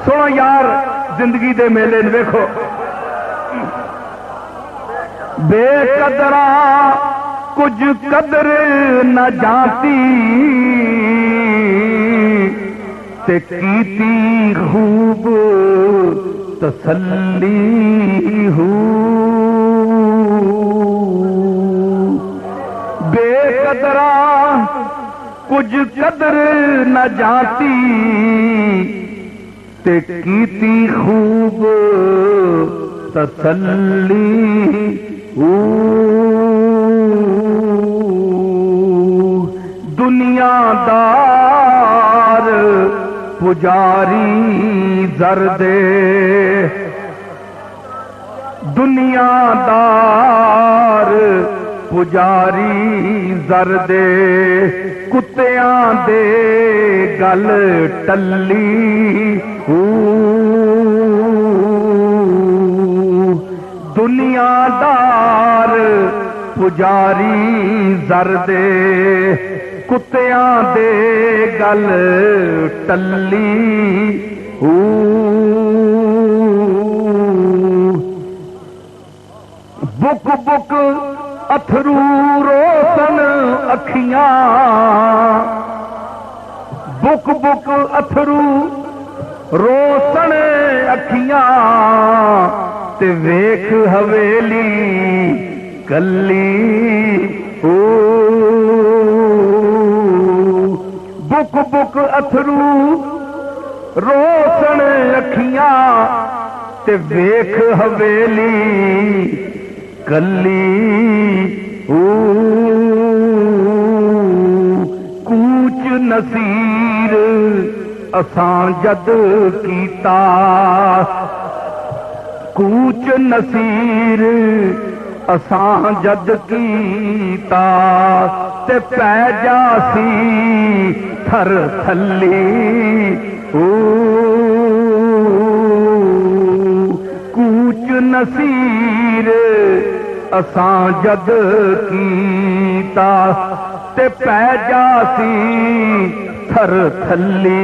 सुनो यार जिंदगी दे मेले ने वेखो बेकदरा कुछ कदर न जाती ते कीती खूब तसल्ली हूँ बेकदरा कुछ कदर न जाती ते कीती खूब तसल्ली दुनियादार पुजारी जरदे दुनियादार पुजारी जरदे कुत्तियां दे गल टल्ली दुनियादार पुजारी जरदे कुत्तियां दे गल टल्ली बुक बुक अथरू रोसन अखियां बुक बुक अथरू रोसन अखियां ते वेख हवेली कल्ली बुक बुक अथरू रोसन अखियां ते वेख हवेली कल्ली कूच नसीर असां जद कीता कूच नसीर असां जद कीता ते पै जासी थर थल्ली कूच नसीर असां जद कीता ते पै जासी थर थल्ली